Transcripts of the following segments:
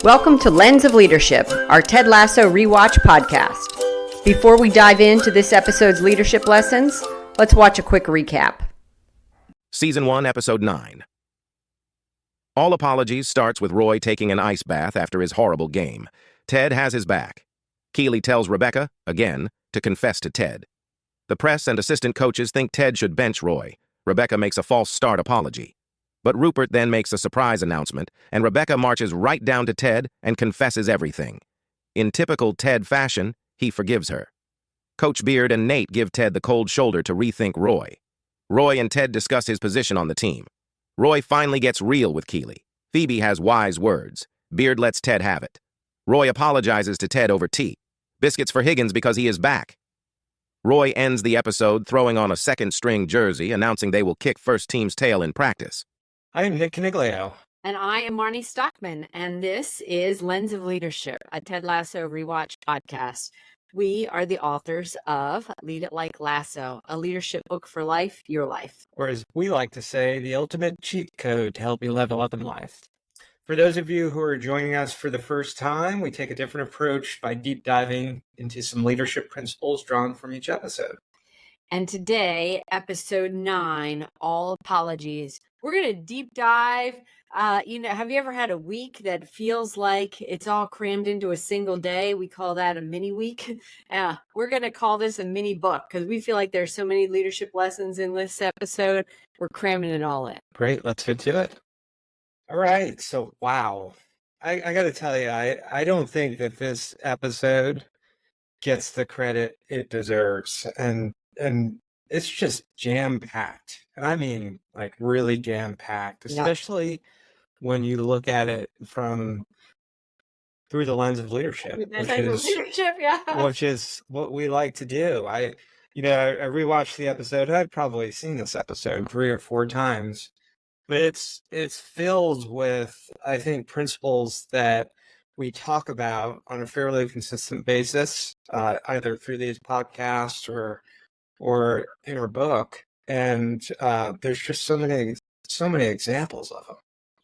Welcome to Lens of Leadership, our Ted Lasso rewatch podcast. Before we dive into this episode's leadership lessons, let's watch a quick recap. Season 1, Episode 9. All Apologies starts with Roy taking an ice bath after his horrible game. Ted has his back. Keeley tells Rebecca, again, to confess to Ted. The press and assistant coaches think Ted should bench Roy. Rebecca makes a false start apology. But Rupert then makes a surprise announcement, and Rebecca marches right down to Ted and confesses everything. In typical Ted fashion, he forgives her. Coach Beard and Nate give Ted the cold shoulder to rethink Roy. Roy and Ted discuss his position on the team. Roy finally gets real with Keeley. Phoebe has wise words. Beard lets Ted have it. Roy apologizes to Ted over tea. Biscuits for Higgins because he is back. Roy ends the episode throwing on a second-string jersey, announcing they will kick first team's tail in practice. I'm Nick Caniglio. And I am Marnie Stockman, and this is Lens of Leadership, a Ted Lasso rewatch podcast. We are the authors of Lead It Like Lasso, a leadership book for life, your life. Or as we like to say, the ultimate cheat code to help you level up in life. For those of you who are joining us for the first time, we take a different approach by deep diving into some leadership principles drawn from each episode. And today, episode 9, All Apologies. We're going to deep dive. Have you ever had a week that feels like it's all crammed into a single day? We call that a mini week. We're going to call this a mini book because we feel like there's so many leadership lessons in this episode. We're cramming it all in. Great, let's get to it. All right, so wow. I got to tell you, I don't think that this episode gets the credit it deserves. And it's just jam-packed. And I mean, like, really jam-packed, especially when you look at it through the lens of leadership, which is what we like to do. I rewatched the episode. I've probably seen this episode 3 or 4 times, but it's filled with, I think, principles that we talk about on a fairly consistent basis, either through these podcasts or in our book, and there's just so many examples of them.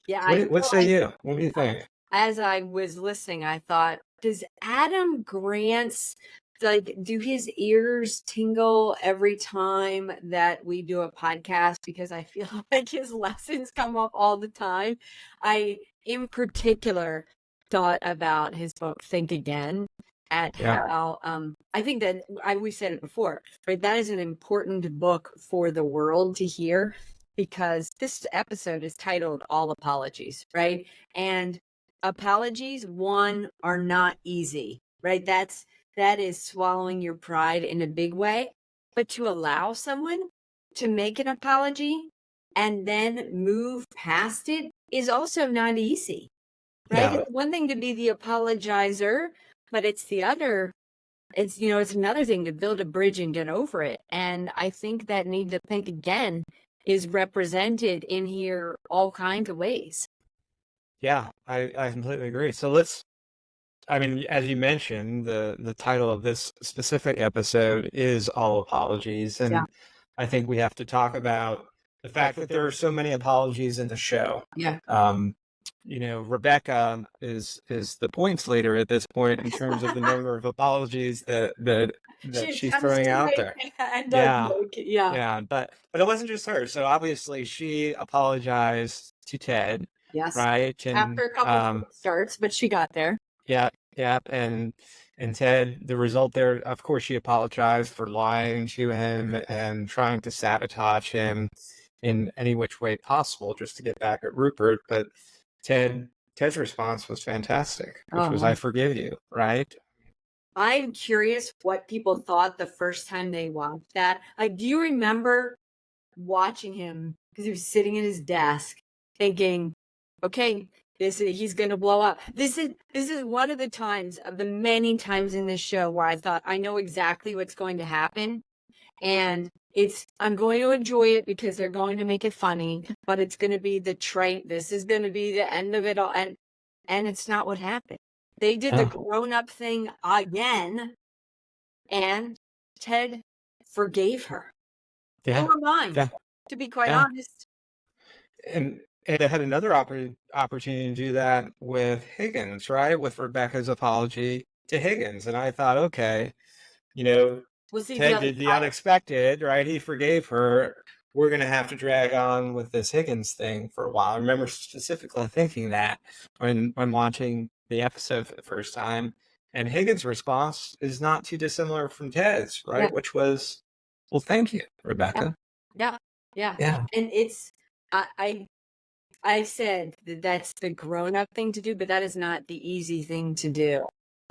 Yeah. What say you? What do you think? As I was listening, I thought, does Adam Grant's, do his ears tingle every time that we do a podcast? Because I feel like his lessons come up all the time. I, in particular, thought about his book, Think Again. How I think that we said it before, right? That is an important book for the world to hear, because this episode is titled All Apologies, right? And apologies, one, are not easy, right? That is swallowing your pride in a big way. But to allow someone to make an apology and then move past it is also not easy, right? Yeah. It's one thing to be the apologizer, but it's another thing to build a bridge and get over it. And I think that need to think again is represented in here all kinds of ways. Yeah, I completely agree. So as you mentioned, the title of this specific episode is All Apologies. And I think we have to talk about the fact that there are so many apologies in the show. Yeah. Rebecca is the points leader at this point in terms of the number of apologies that she's throwing out there. Yeah. But it wasn't just her. So obviously she apologized to Ted. Yes. Right. And, after a couple of starts, but she got there. Yeah. And Ted, the result there, of course, she apologized for lying to him and trying to sabotage him in any which way possible just to get back at Rupert. But Ted's response was fantastic, which was, I forgive you, right? I'm curious what people thought the first time they watched that. Do you remember watching him, because he was sitting at his desk thinking, okay, he's going to blow up. This is one of the many times in this show where I thought, I know exactly what's going to happen. And I'm going to enjoy it because they're going to make it funny, but it's going to be this is going to be the end of it all. And it's not what happened. They did the grown-up thing again, and Ted forgave her. Yeah. Or mine, to be quite honest. And And I had another opportunity to do that with Higgins, right? With Rebecca's apology to Higgins. And I thought, okay, you know, We'll see the Ted other did the side. unexpected, right? He forgave her. We're going to have to drag on with this Higgins thing for a while. I remember specifically thinking that when watching the episode for the first time. And Higgins' response is not too dissimilar from Ted's, right? Yeah. Which was, well, thank you, Rebecca. Yeah. Yeah. Yeah. And it's, I said that that's the grown-up thing to do, but that is not the easy thing to do,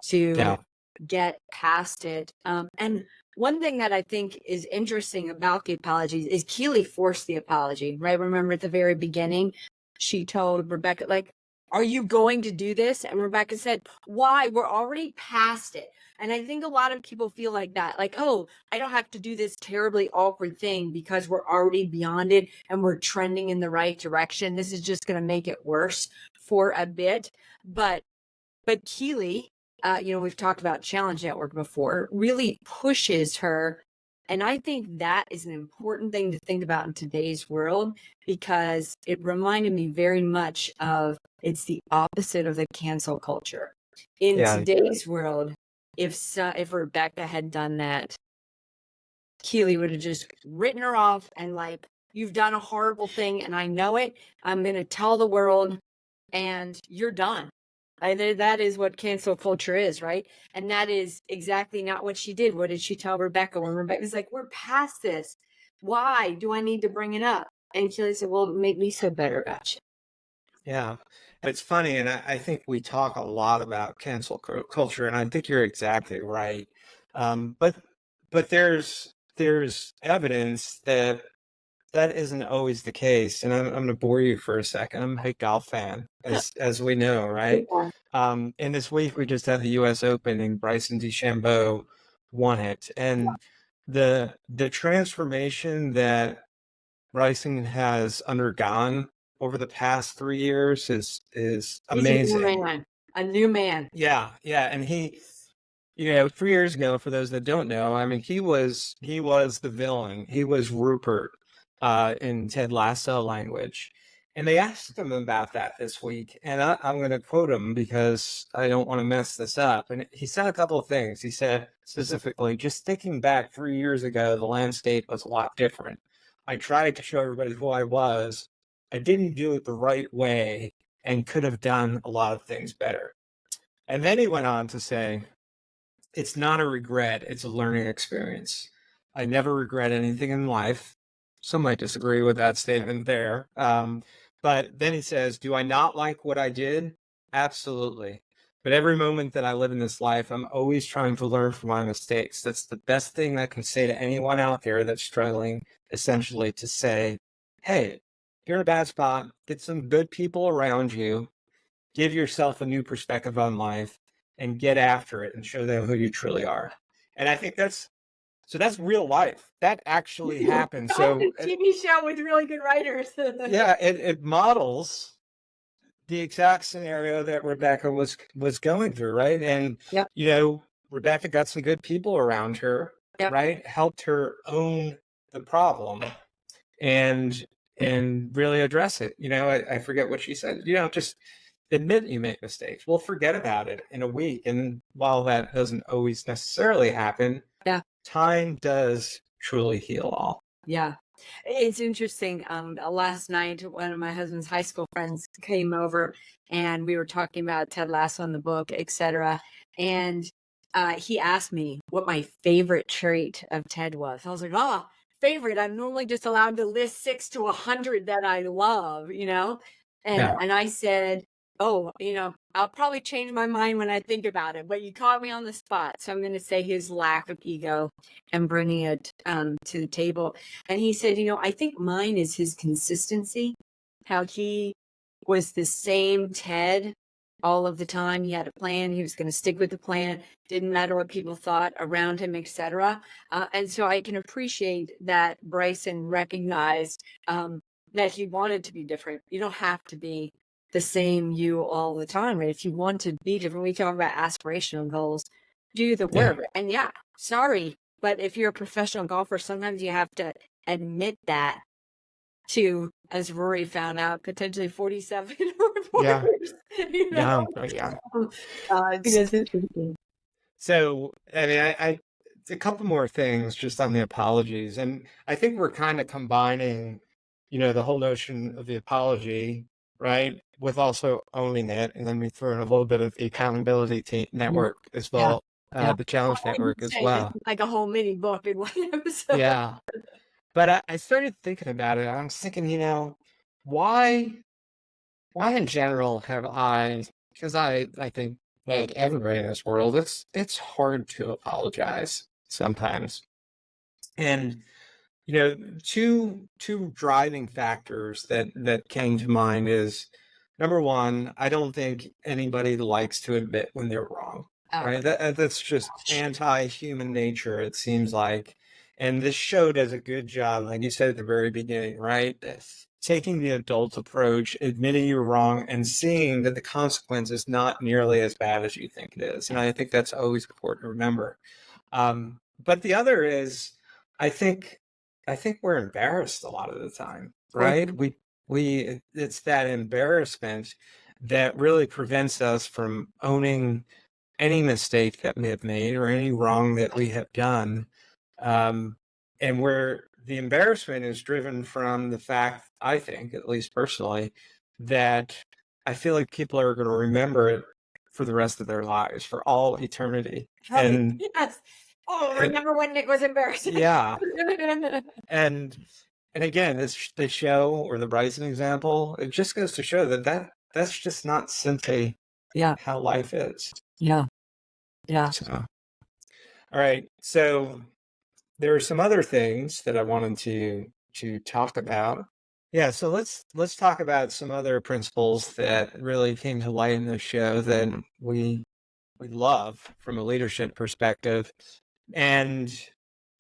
to Yeah. get past it. And one thing that I think is interesting about the apologies is Keeley forced the apology, right? Remember at the very beginning, she told Rebecca, like, are you going to do this? And Rebecca said, why? We're already past it. And I think a lot of people feel like that, like, oh, I don't have to do this terribly awkward thing because we're already beyond it and we're trending in the right direction. This is just going to make it worse for a bit. But Keeley, we've talked about Challenge Network before, really pushes her. And I think that is an important thing to think about in today's world, because it reminded me very much of, it's the opposite of the cancel culture. In Yeah. today's world, if Rebecca had done that, Keeley would have just written her off and like, you've done a horrible thing and I know it. I'm going to tell the world and you're done. That is what cancel culture is, right? And that is exactly not what she did. What did she tell Rebecca when Rebecca's like, we're past this? Why do I need to bring it up? And Keeley said, well, make me feel better about you. Yeah. It's funny, and I think we talk a lot about cancel culture, and I think you're exactly right. But there's evidence that isn't always the case, and I'm going to bore you for a second. I'm a big golf fan, as we know, right? And this week we just had the U.S. Open, and Bryson DeChambeau won it, and the transformation that Bryson has undergone over the past 3 years is He's amazing. a new man. Yeah, and he, 3 years ago, for those that don't know, I mean, he was the villain. He was Rupert in Ted Lasso language. And they asked him about that this week, and I'm going to quote him because I don't want to mess this up. And he said a couple of things. He said specifically, just thinking back 3 years ago, the landscape was a lot different. I tried to show everybody who I was. I didn't do it the right way and could have done a lot of things better. And then he went on to say, it's not a regret, it's a learning experience. I never regret anything in life. Some might disagree with that statement there. But then he says, do I not like what I did? Absolutely. But every moment that I live in this life, I'm always trying to learn from my mistakes. That's the best thing I can say to anyone out there that's struggling, essentially, to say, hey, you're in a bad spot. Get some good people around you. Give yourself a new perspective on life and get after it and show them who you truly are. And I think that's real life. That actually happens. So TV show with really good writers. yeah, it models the exact scenario that Rebecca was going through, right? And Yep. Rebecca got some good people around her, Yep. right? Helped her own the problem and really address it. I forget what she said. Just admit you make mistakes. We'll forget about it in a week. And while that doesn't always necessarily happen, Yeah. time does truly heal all. Yeah. It's interesting. Last night, one of my husband's high school friends came over and we were talking about Ted Lasso in the book, etc. And he asked me what my favorite trait of Ted was. I was like, oh, favorite. I'm normally just allowed to list 6 to 100 that I love, And, Yeah. and I said, oh, I'll probably change my mind when I think about it, but you caught me on the spot. So I'm going to say his lack of ego and bringing it to the table. And he said, I think mine is his consistency, how he was the same Ted all of the time. He had a plan. He was going to stick with the plan. Didn't matter what people thought around him, etc. And so I can appreciate that Bryson recognized that he wanted to be different. You don't have to be the same you all the time, right? If you want to be different, we talk about aspirational goals, do the work. And sorry, but if you're a professional golfer, sometimes you have to admit that to, as Rory found out, potentially 47 Yeah. reporters. You know, Yeah. because So, I mean, I a couple more things just on the apologies, and I think we're kind of combining, the whole notion of the apology, right, with also owning it, and then we throw in a little bit of the accountability network as yeah, well, yeah. the challenge I would network as say this well. is like a whole mini book in one episode. Yeah, but I started thinking about it. I was thinking, why why in general have I? Because I think like everybody in this world, it's hard to apologize sometimes. And two driving factors that came to mind is number one, I don't think anybody likes to admit when they're wrong. Oh, Right? That's just anti-human nature, it seems like. And this show does a good job, like you said at the very beginning, right? Taking the adult approach, admitting you're wrong, and seeing that the consequence is not nearly as bad as you think it is. And I think that's always important to remember. But the other is, I think, I think we're embarrassed a lot of the time, right? We it's that embarrassment that really prevents us from owning any mistake that we have made or any wrong that we have done. And where the embarrassment is driven from the fact, I think, at least personally, that I feel like people are going to remember it for the rest of their lives, for all eternity. And yes. Oh, remember when Nick was embarrassing? yeah, and again, the show or the Bryson example, it just goes to show that's just not simply how life is. Yeah. So, all right. So there are some other things that I wanted to talk about. Yeah, so let's talk about some other principles that really came to light in the show that we love from a leadership perspective. And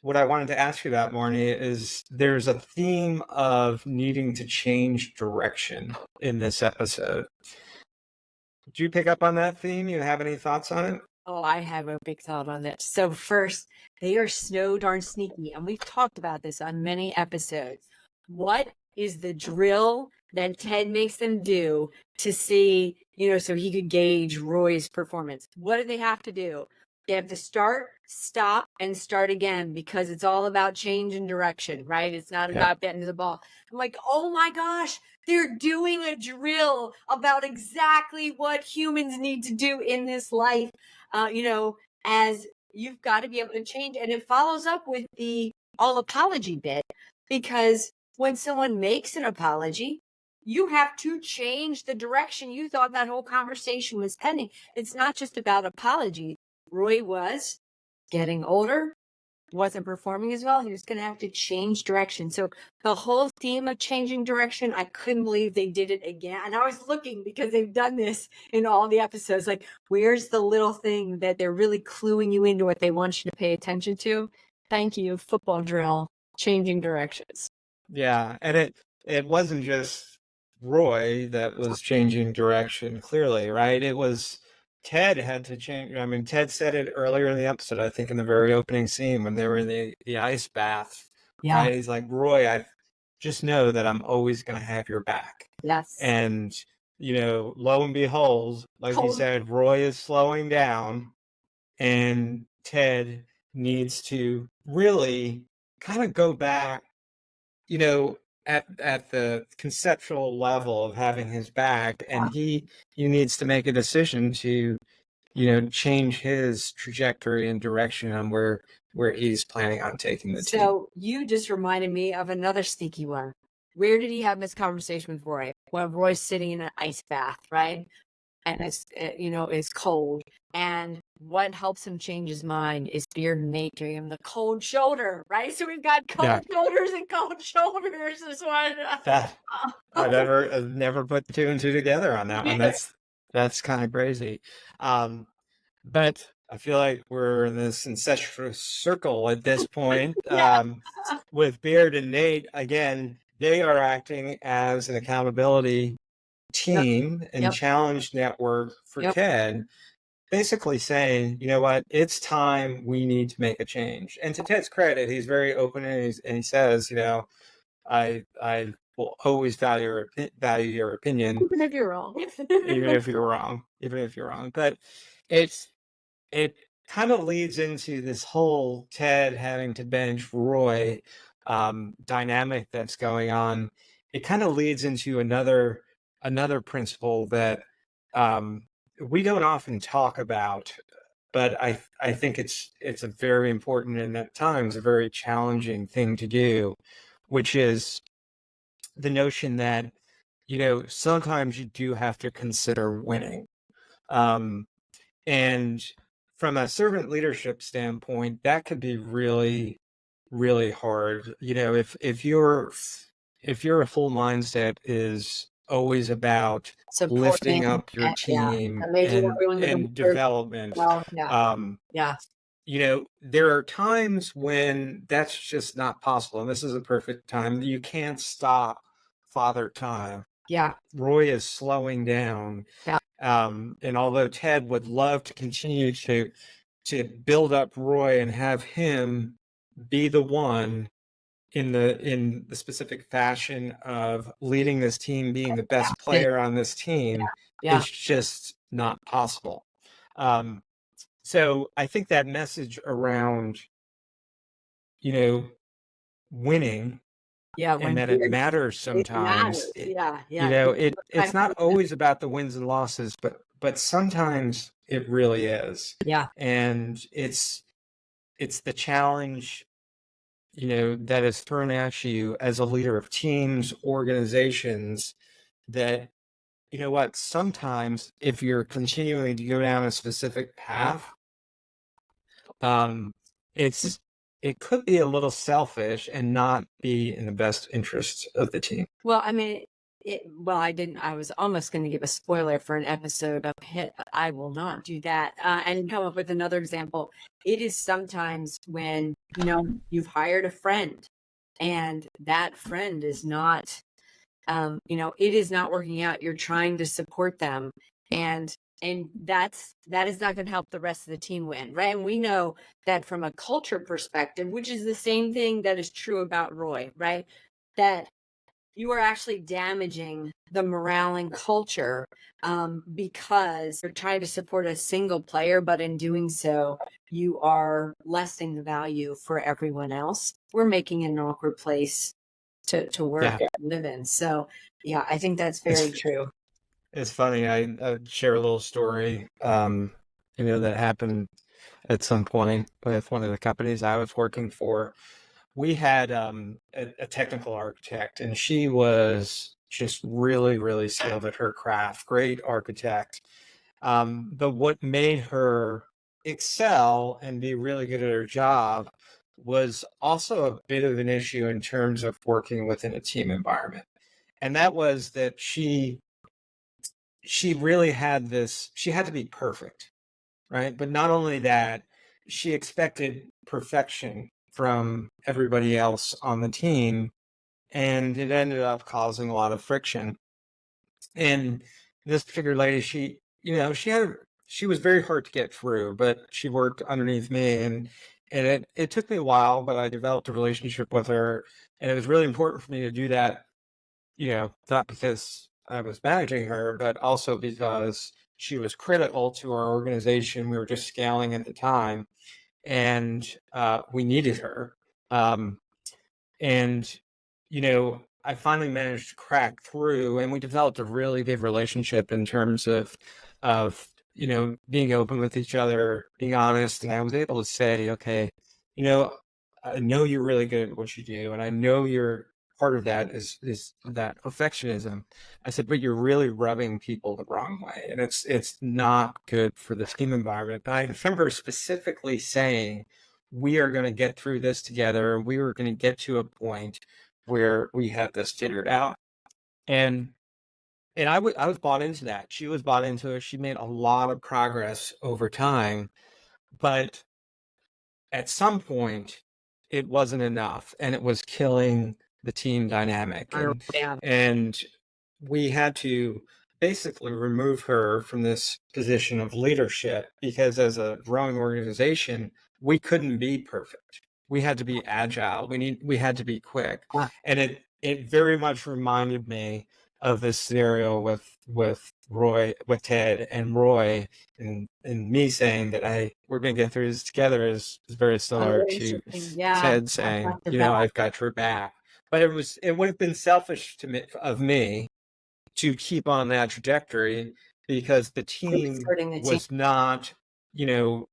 what I wanted to ask you about, Marnie, is there's a theme of needing to change direction in this episode. Did you pick up on that theme? You have any thoughts on it? Oh, I have a big thought on this. So first, they are so darn sneaky, and we've talked about this on many episodes. What is the drill that Ted makes them do to see, so he could gauge Roy's performance? What do they have to do? They have to start, stop, and start again because it's all about change and direction, right? It's not about getting to the ball. I'm like, oh my gosh, they're doing a drill about exactly what humans need to do in this life. As you've got to be able to change. And it follows up with the all apology bit, because when someone makes an apology, you have to change the direction you thought that whole conversation was heading. It's not just about apology. Roy was getting older, wasn't performing as well. He was going to have to change direction. So the whole theme of changing direction, I couldn't believe they did it again. And I was looking because they've done this in all the episodes. Like, where's the little thing that they're really cluing you into what they want you to pay attention to? Thank you, football drill, changing directions. Yeah, and it wasn't just Roy that was changing direction, clearly, right? It was Ted had to change. I mean, Ted said it earlier in the episode, I think in the very opening scene when they were in the ice bath. Yeah. Right? He's like, Roy, I just know that I'm always going to have your back. Yes. And, lo and behold, like you said, Roy is slowing down and Ted needs to really kind of go back, at the conceptual level of having his back, and he needs to make a decision to change his trajectory and direction on where he's planning on taking the team. So you just reminded me of another sneaky one. Where did he have this conversation with Roy? When Roy's sitting in an ice bath, right? And it's cold. And what helps him change his mind is Beard and Nate giving him the cold shoulder, right? So we've got cold shoulders and cold shoulders. This one. I've never put two and two together on that one. That's kind of crazy. But I feel like we're in this incestuous circle at this point. With Beard and Nate, again, they are acting as an accountability team and challenge network for Ted, basically saying, you know what, it's time, we need to make a change. And to Ted's credit, he's very open and he says, I will always value your opinion, Even if you're wrong. even if you're wrong. But it kind of leads into this whole Ted having to bench Roy dynamic that's going on. It kind of leads into another principle that we don't often talk about, but I think it's a very important and at times a very challenging thing to do, which is the notion that, sometimes you do have to consider winning. And from a servant leadership standpoint, that could be really, really hard. If your full mindset is always about lifting up your team and development, Yeah. there are times when that's just not possible. And this is a perfect time. You can't stop Father Time. Yeah. Roy is slowing down. Yeah. And although Ted would love to continue to build up Roy and have him be the one in the specific fashion of leading this team, being the best player on this team, it's just not possible. So I think that message around, winning, and that it matters sometimes. It's not always about the wins and losses, but sometimes it really is. Yeah. And it's the challenge, that is thrown at you as a leader of teams, organizations, that, sometimes if you're continuing to go down a specific path, it could be a little selfish and not be in the best interest of the team. Well, I mean, I was almost going to give a spoiler for an episode of Hit. I will not do that and come up with another example. It is sometimes when, you've hired a friend and that friend is not, it is not working out. You're trying to support them. And that is not going to help the rest of the team win, right? And we know that from a culture perspective, which is the same thing that is true about Roy, right? That you are actually damaging the morale and culture because you're trying to support a single player, but in doing so, you are lessening the value for everyone else. We're making it an awkward place to work and live in. So, yeah, I think that's very true. It's funny. I share a little story, that happened at some point with one of the companies I was working for. We had a technical architect, and she was just really, really skilled at her craft. Great architect. But what made her excel and be really good at her job was also a bit of an issue in terms of working within a team environment. And that was that she really had she had to be perfect, right? But not only that, she expected perfection from everybody else on the team, and it ended up causing a lot of friction. And this particular lady, she was very hard to get through, but she worked underneath me, and it took me a while, but I developed a relationship with her, and it was really important for me to do that, not because I was managing her, but also because she was critical to our organization. We were just scaling at the time, and we needed her. And, I finally managed to crack through, and we developed a really good relationship in terms of being open with each other, being honest. And I was able to say, okay, I know you're really good at what you do, and I know you're part of that is that perfectionism. I said, but you're really rubbing people the wrong way, and it's not good for the team environment. But I remember specifically saying, we are going to get through this together. We were going to get to a point where we have this figured out. And I was bought into that. She was bought into it. She made a lot of progress over time, but at some point it wasn't enough, and it was killing the team dynamic. And we had to basically remove her from this position of leadership, because as a growing organization, we couldn't be perfect. We had to be agile. We had to be quick. And it very much reminded me of this scenario with Ted and Roy, and me saying that we're going to get through this together is very similar to Yeah, Ted saying, I've got your back. But it would have been selfish of me to keep on that trajectory, because the team was not,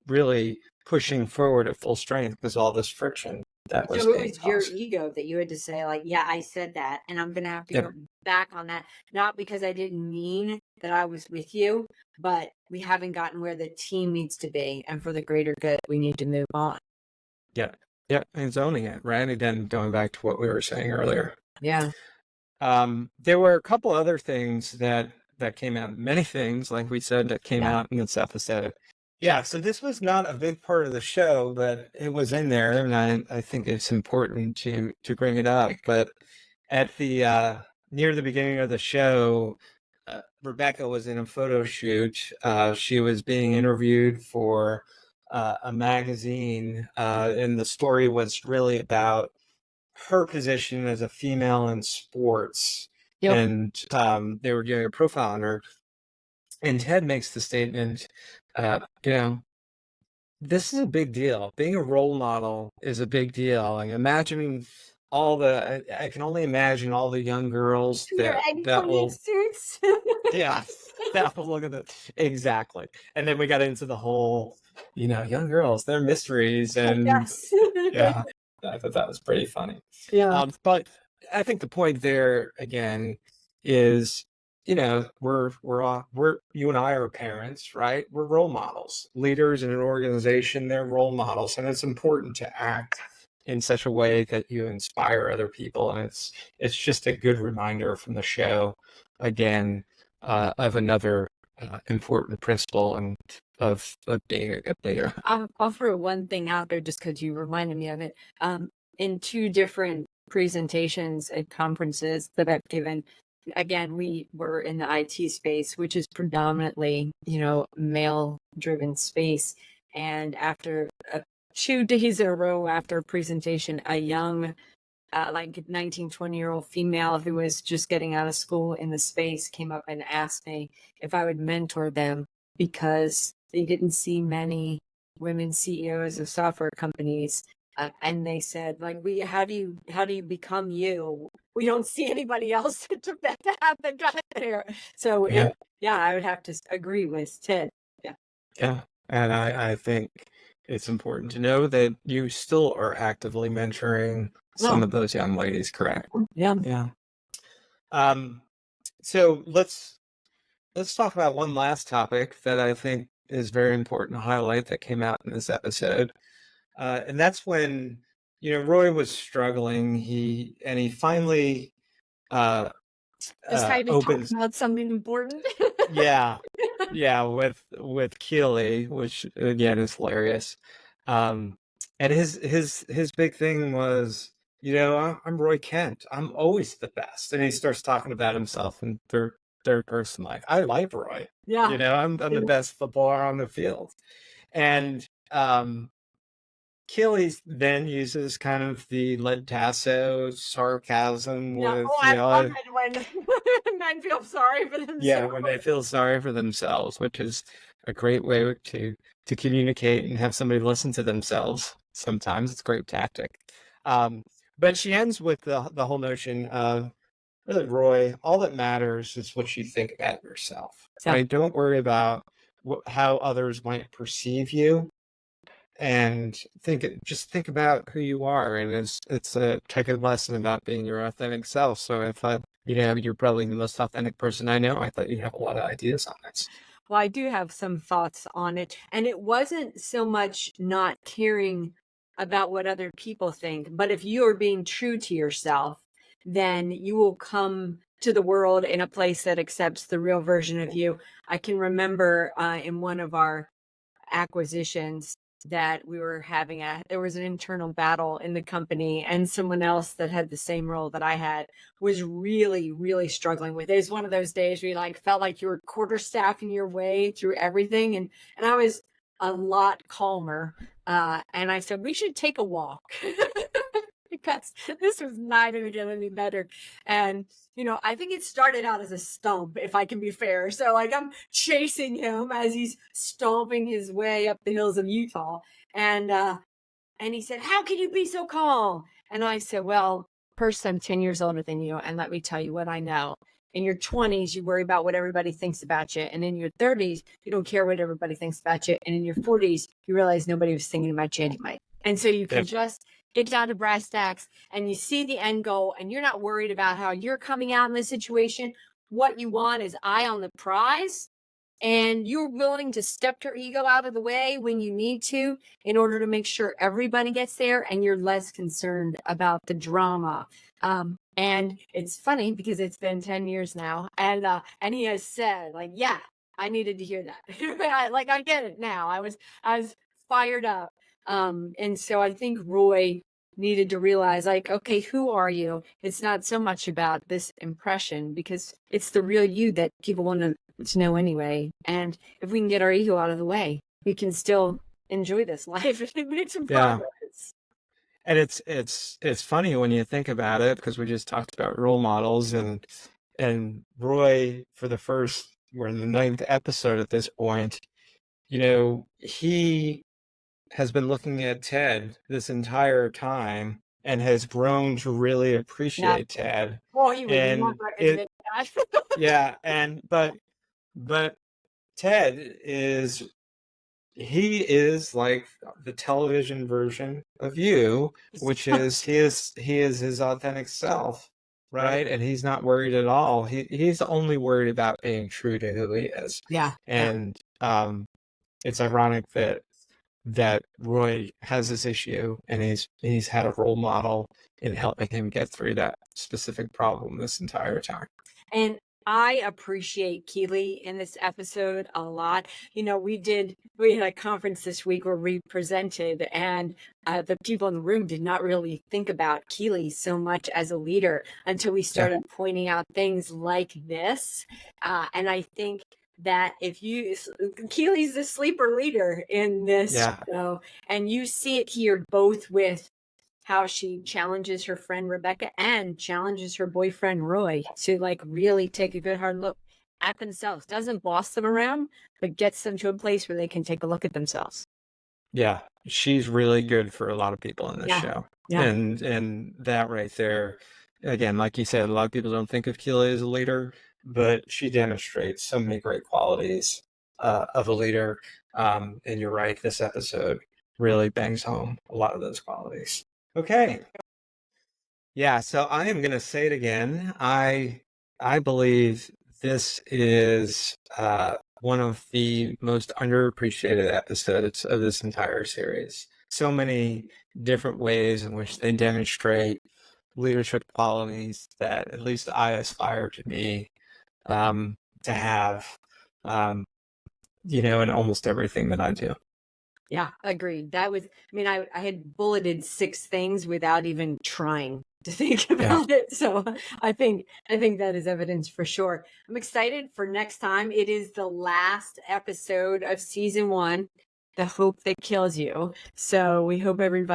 really pushing forward at full strength because all this friction that was So it being was your caused. ego that you had to say, like, yeah, I said that, and I'm gonna have to go back on that. Not because I didn't mean that I was with you, but we haven't gotten where the team needs to be, and for the greater good, we need to move on. Yeah. Yeah. And owning it, right? And then going back to what we were saying earlier. Yeah. There were a couple other things that came out, many things, like we said, that came out in this episode. Yeah, so this was not a big part of the show, but it was in there, and I think it's important to bring it up. But at the near the beginning of the show, Rebecca was in a photo shoot. She was being interviewed for a magazine, and the story was really about her position as a female in sports. Yep. And they were doing a profile on her. And Ted makes the statement, this is a big deal. Being a role model is a big deal. Like, imagining I can only imagine all the young girls that will, suits. yeah, that will look at it. Exactly. And then we got into the whole, young girls, they're mysteries. And yeah, I thought that was pretty funny. Yeah. But I think the point there again is, we're you and I are parents, right? We're role models, leaders in an organization. They're role models, and it's important to act in such a way that you inspire other people. And it's just a good reminder from the show, again, of another important principle and of being a good leader. I'll throw one thing out there just because you reminded me of it. In 2 different presentations at conferences that I've given, again, we were in the IT space, which is predominantly, male-driven space. And after 2 days in a row after a presentation, a young, like 19, 20-year-old female who was just getting out of school in the space came up and asked me if I would mentor them because they didn't see many women CEOs of software companies. And they said, like, how do you become you? We don't see anybody else to have that got there. So I would have to agree with Ted. Yeah. And I think it's important to know that you still are actively mentoring some of those young ladies, correct? Yeah. Yeah. So let's talk about one last topic that I think is very important to highlight that came out in this episode. And that's when, Roy was struggling. He finally decided to talk about something important. yeah, with Keeley, which again is hilarious. And his big thing was, I'm Roy Kent. I'm always the best. And he starts talking about himself in third person, like, I like Roy. Yeah. I'm the best footballer on the field. And Keeley then uses kind of the Ted Lasso sarcasm with, I love it when men feel sorry for themselves. Yeah, when they feel sorry for themselves, which is a great way to communicate and have somebody listen to themselves. Sometimes it's a great tactic. But she ends with the whole notion of, really, Roy, all that matters is what you think about yourself. Right? Don't worry about how others might perceive you. And just think about who you are, and it's a taking lesson about being your authentic self. So if you're probably the most authentic person I know, I thought you have a lot of ideas on this. Well, I do have some thoughts on it, and it wasn't so much not caring about what other people think, but if you are being true to yourself, then you will come to the world in a place that accepts the real version of you. I can remember in one of our acquisitions that we were having there was an internal battle in the company, and someone else that had the same role that I had was really, really struggling with it. It was one of those days where you felt like you were quarterstaffing your way through everything. And I was a lot calmer. And I said, we should take a walk. This was not even getting any better. And, I think it started out as a stomp, if I can be fair. So like I'm chasing him as he's stomping his way up the hills of Utah. And he said, "How can you be so calm?" And I said, "Well, first, I'm 10 years older than you. And let me tell you what I know. In your 20s, you worry about what everybody thinks about you. And in your 30s, you don't care what everybody thinks about you. And in your 40s, you realize nobody was thinking about you anyway. And so you can just get down to brass tacks and you see the end goal and you're not worried about how you're coming out in this situation. What you want is eye on the prize. And you're willing to step your ego out of the way when you need to in order to make sure everybody gets there and you're less concerned about the drama. And it's funny because it's been 10 years now. And he has said, like, yeah, I needed to hear that. I get it now. I was fired up. And so I think Roy needed to realize, like, okay, who are you? It's not so much about this impression because it's the real you that people want to know anyway. And if we can get our ego out of the way, we can still enjoy this life and make some progress. And it's funny when you think about it, because we just talked about role models, and Roy, we're in the 9th episode at this point, he has been looking at Ted this entire time and has grown to really appreciate Ted. Well, he would never admit that. Yeah, but Ted is like the television version of you, which is he is his authentic self, right? And he's not worried at all. He's only worried about being true to who he is. Yeah. And it's ironic that Roy has this issue and he's had a role model in helping him get through that specific problem this entire time. And I appreciate Keeley in this episode a lot. We had a conference this week where we presented, and the people in the room did not really think about Keeley so much as a leader until we started pointing out things like this. And I think that Keeley's the sleeper leader in this show, and you see it here both with how she challenges her friend Rebecca and challenges her boyfriend Roy to like really take a good hard look at themselves. Doesn't boss them around, but gets them to a place where they can take a look at themselves. Yeah, she's really good for a lot of people in this show. Yeah. And that right there, again, like you said, a lot of people don't think of Keeley as a leader, but she demonstrates so many great qualities of a leader. And you're right, this episode really bangs home a lot of those qualities. Okay. Yeah, so I am going to say it again. I believe this is one of the most underappreciated episodes of this entire series. So many different ways in which they demonstrate leadership qualities that at least I aspire to be, to have, in almost everything that I do. Yeah, agreed. That was, I had bulleted 6 things without even trying to think about it. So I think that is evidence for sure. I'm excited for next time. It is the last episode of season 1, The Hope That Kills You. So we hope everyone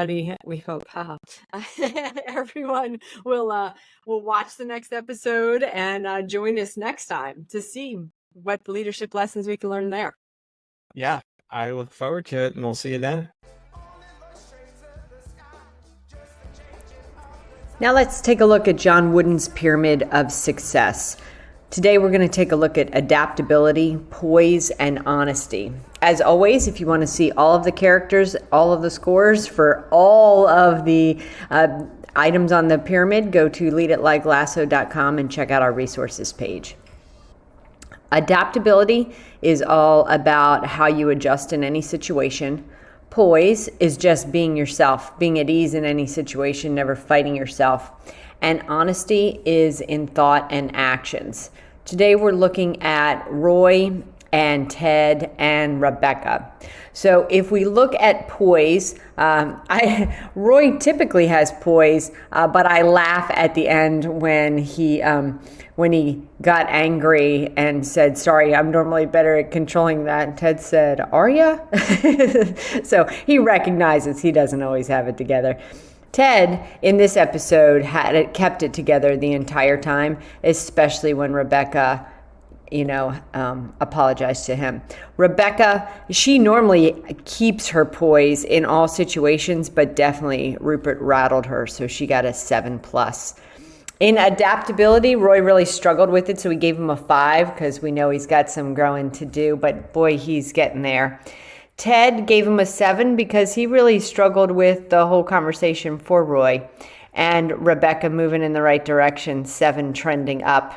will watch the next episode and join us next time to see what leadership lessons we can learn there. Yeah. I look forward to it, and we'll see you then. Now let's take a look at John Wooden's Pyramid of Success. Today we're going to take a look at adaptability, poise, and honesty. As always, if you want to see all of the characters, all of the scores for all of the items on the pyramid, go to leaditlikelasso.com and check out our resources page. Adaptability is all about how you adjust in any situation. Poise is just being yourself, being at ease in any situation, never fighting yourself. And honesty is in thought and actions. Today we're looking at Roy and Ted and Rebecca. So if we look at poise, Roy typically has poise, but I laugh at the end when he got angry and said, "Sorry, I'm normally better at controlling that." And Ted said, "Are ya?" So he recognizes he doesn't always have it together. Ted, in this episode, kept it together the entire time, especially when Rebecca, apologized to him. Rebecca, she normally keeps her poise in all situations, but definitely Rupert rattled her, so she got a 7+. In adaptability, Roy really struggled with it, so we gave him a 5 because we know he's got some growing to do, but boy, he's getting there. Ted gave him a 7 because he really struggled with the whole conversation for Roy. And Rebecca moving in the right direction, 7 trending up.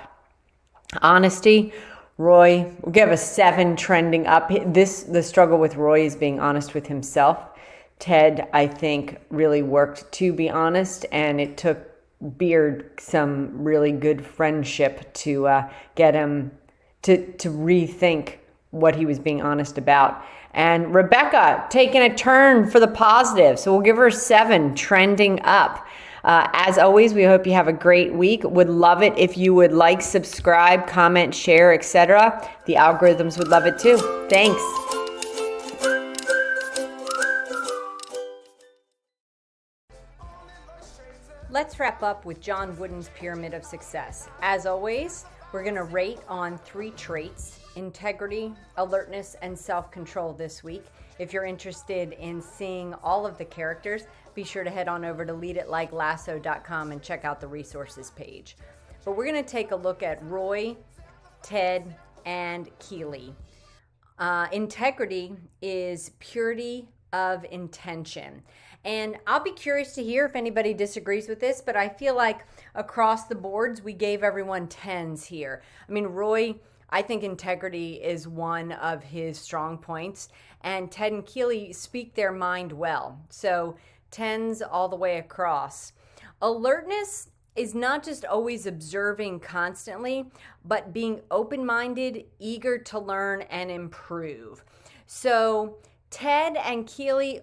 Honesty, Roy, we'll give a 7 trending up. The struggle with Roy is being honest with himself. Ted, I think, really worked to be honest, and it took Beard some really good friendship to get him to rethink what he was being honest about. And Rebecca taking a turn for the positive. So we'll give her a 7, trending up. As always, we hope you have a great week. Would love it if you would like, subscribe, comment, share, etc. The algorithms would love it too. Thanks. Let's wrap up with John Wooden's Pyramid of Success. As always, we're going to rate on 3 traits: integrity, alertness, and self-control this week. If you're interested in seeing all of the characters, be sure to head on over to leaditlikelasso.com and check out the resources page. But we're going to take a look at Roy, Ted, and Keeley. Integrity is purity of intention. And I'll be curious to hear if anybody disagrees with this, but I feel like across the boards, we gave everyone 10s here. I mean, Roy, I think integrity is one of his strong points, and Ted and Keeley speak their mind well. So 10s all the way across. Alertness is not just always observing constantly, but being open-minded, eager to learn and improve. So Ted and Keeley,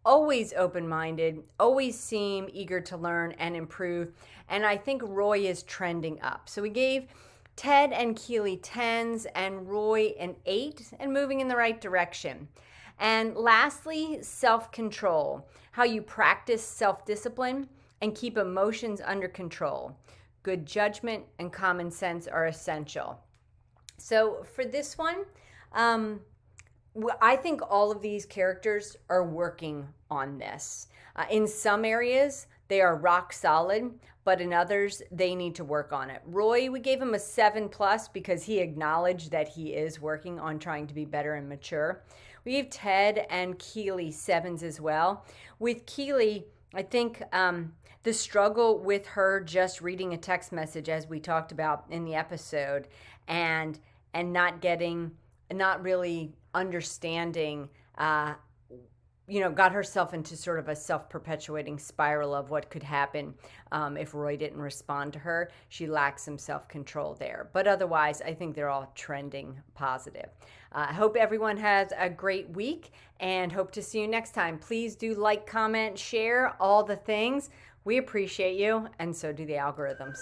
always open-minded, always seem eager to learn and improve. And I think Roy is trending up. So we gave Ted and Keeley 10s and Roy an 8 and moving in the right direction. And lastly, self-control, how you practice self-discipline and keep emotions under control. Good judgment and common sense are essential. So for this one, I think all of these characters are working on this. In some areas, they are rock solid, but in others, they need to work on it. Roy, we gave him a 7+ because he acknowledged that he is working on trying to be better and mature. We gave Ted and Keeley 7s as well. With Keeley, I think the struggle with her just reading a text message, as we talked about in the episode, and not really understanding, got herself into sort of a self-perpetuating spiral of what could happen if Roy didn't respond to her. She lacks some self-control there. But otherwise, I think they're all trending positive. I hope everyone has a great week and hope to see you next time. Please do like, comment, share, all the things. We appreciate you, and so do the algorithms.